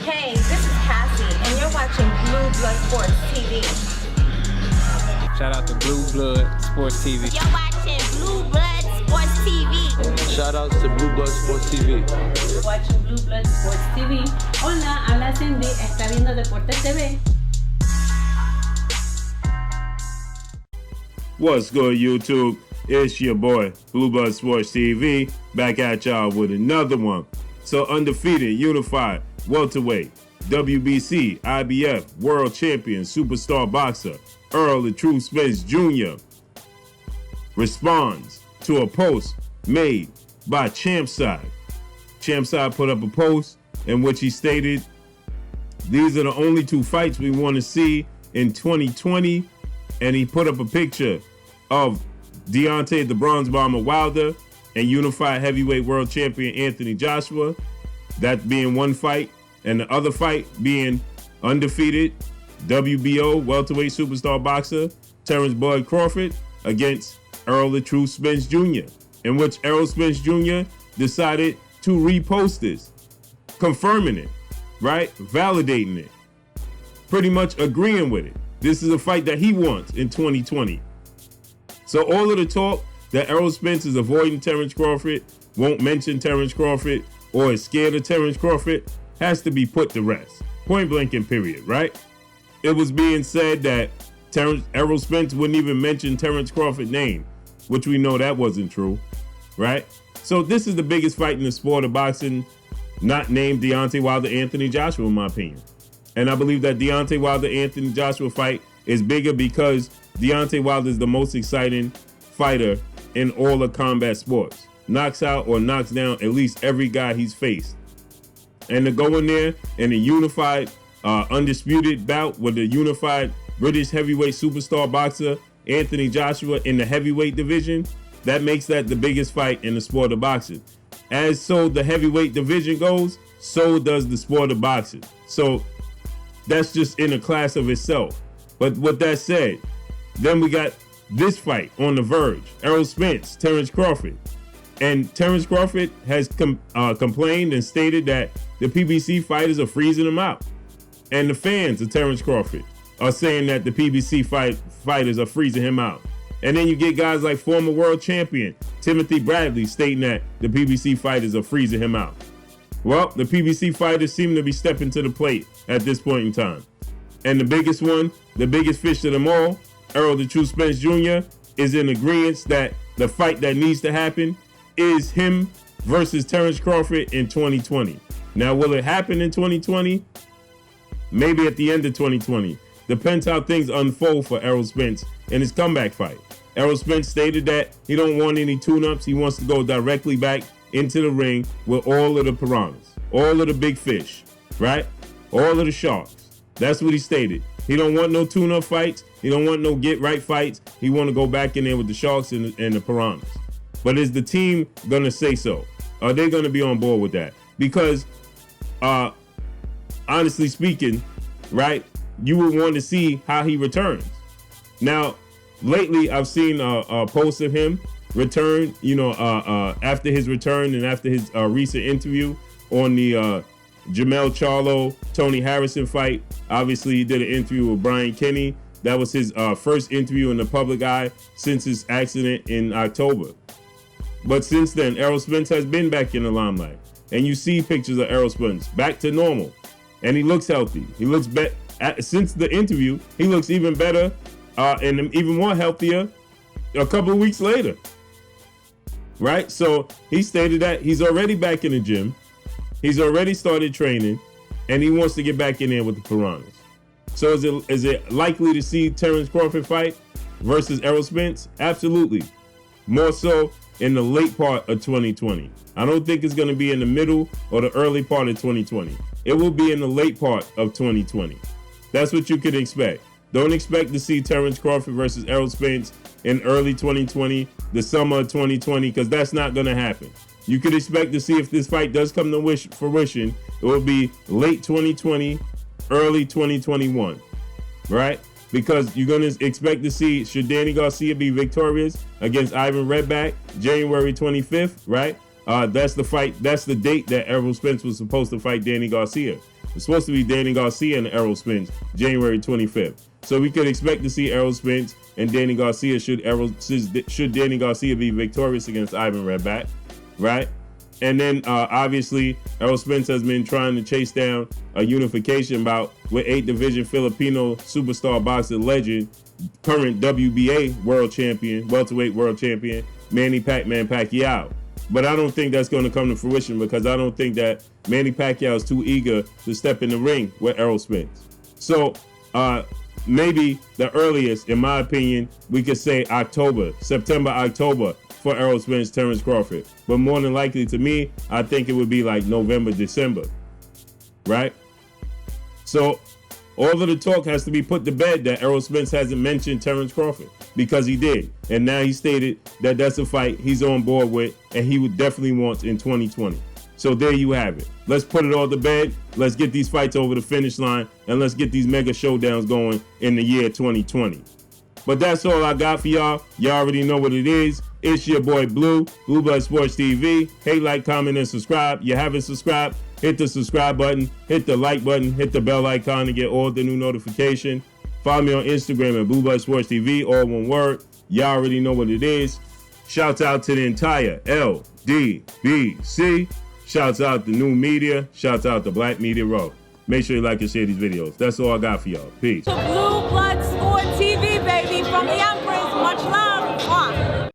Hey, this is Cassie, and you're watching Blue Blood Sports TV. Shout out to Blue Blood Sports TV. You're watching Blue Blood Sports TV. Shout outs to Blue Blood Sports TV. You're watching Blue Blood Sports TV. Hola, habla Cindy, está viendo Deportes TV. What's good, YouTube? It's your boy, Blue Blood Sports TV, back at y'all with another one. So undefeated, unified, welterweight, WBC, IBF, world champion, superstar boxer, Errol Spence Jr. responds to a post made by Champside. Champside put up a post in which he stated, "These are the only two fights we want to see in 2020. And he put up a picture of Deontay the Bronze Bomber Wilder and unified heavyweight world champion Anthony Joshua. That being one fight, and the other fight being undefeated WBO welterweight superstar boxer Terence Crawford against Errol Spence Jr., in which Errol Spence Jr. decided to repost this, confirming it, right? Validating it, pretty much agreeing with it. This is a fight that he wants in 2020. So all of the talk that Errol Spence is avoiding Terence Crawford, won't mention Terence Crawford, or is scared of Terence Crawford, has to be put to rest. Point blank and period, right? It was being said that Errol Spence wouldn't even mention Terence Crawford's name, which we know that wasn't true, right? So this is the biggest fight in the sport of boxing, not named Deontay Wilder-Anthony Joshua, in my opinion. And I believe that Deontay Wilder-Anthony Joshua fight is bigger because Deontay Wilder is the most exciting fighter in all of combat sports. Knocks out or knocks down at least every guy he's faced. And to go in there in a unified, undisputed bout with a unified British heavyweight superstar boxer, Anthony Joshua, in the heavyweight division, that makes that the biggest fight in the sport of boxing. As so the heavyweight division goes, so does the sport of boxing. So that's just in a class of itself. But with that said, then we got this fight on the verge. Errol Spence, Terence Crawford. And Terence Crawford has complained and stated that the PBC fighters are freezing him out. And the fans of Terence Crawford are saying that the PBC fighters are freezing him out. And then you get guys like former world champion Timothy Bradley stating that the PBC fighters are freezing him out. Well, the PBC fighters seem to be stepping to the plate at this point in time. And the biggest one, the biggest fish of them all, Errol Spence Jr., is in agreement that the fight that needs to happen is him versus Terence Crawford in 2020. Now, will it happen in 2020? Maybe at the end of 2020. Depends how things unfold for Errol Spence in his comeback fight. Errol Spence stated that he don't want any tune-ups. He wants to go directly back into the ring with all of the piranhas, all of the big fish, right? All of the sharks. That's what he stated. He don't want no tune-up fights. He don't want no get-right fights. He want to go back in there with the sharks and the piranhas. But is the team going to say so? Are they going to be on board with that? Because, honestly speaking, right, you would want to see how he returns. Now, lately, I've seen a post of him return, after his return and after his recent interview on the Jamel Charlo, Tony Harrison fight. Obviously, he did an interview with Brian Kenny. That was his first interview in the public eye since his accident in October. But since then, Errol Spence has been back in the limelight. And you see pictures of Errol Spence back to normal. And he looks healthy. He looks better. Since the interview, he looks even better and even more healthier a couple of weeks later. Right? So he stated that he's already back in the gym. He's already started training. And he wants to get back in there with the piranhas. So is it likely to see Terence Crawford fight versus Errol Spence? Absolutely. More so in the late part of 2020. I don't think it's going to be in the middle or the early part of 2020. It will be in the late part of 2020. That's what you could expect. Don't expect to see Terence Crawford versus Errol Spence in early 2020, the summer of 2020, because that's not going to happen. You could expect to see, if this fight does come to fruition, it will be late 2020, early 2021, right? Because you're going to expect to see, should Danny Garcia be victorious against Ivan Redback January 25th, right? That's the fight. That's the date that Errol Spence was supposed to fight Danny Garcia. It's supposed to be Danny Garcia and Errol Spence, January 25th. So we could expect to see Errol Spence and Danny Garcia should Danny Garcia be victorious against Ivan Redback, right? And then obviously Errol Spence has been trying to chase down a unification bout with 8 division Filipino superstar boxing legend, current WBA world champion, welterweight world champion, Manny Pac-Man Pacquiao. But I don't think that's going to come to fruition because I don't think that Manny Pacquiao is too eager to step in the ring with Errol Spence. So maybe the earliest, in my opinion, we could say September, October for Errol Spence, Terence Crawford. But more than likely to me, I think it would be like November, December, right? So all of the talk has to be put to bed that Errol Spence hasn't mentioned Terence Crawford, because he did. And now he stated that that's a fight he's on board with and he would definitely want in 2020. So there you have it. Let's put it all to bed. Let's get these fights over the finish line and let's get these mega showdowns going in the year 2020. But that's all I got for y'all. Y'all already know what it is. It's your boy Blue Blood Sports TV. Hate, like, comment, and subscribe. You haven't subscribed, hit the subscribe button, hit the like button, hit the bell icon to get all the new notification. Follow me on Instagram at Blood Sports TV, all one word. Y'all already know what it is. Shouts out to the entire LDBC. Shouts out to New Media. Shouts out to Black Media Row. Make sure you like and share these videos. That's all I got for y'all. Peace. Blue Blood Sport TV.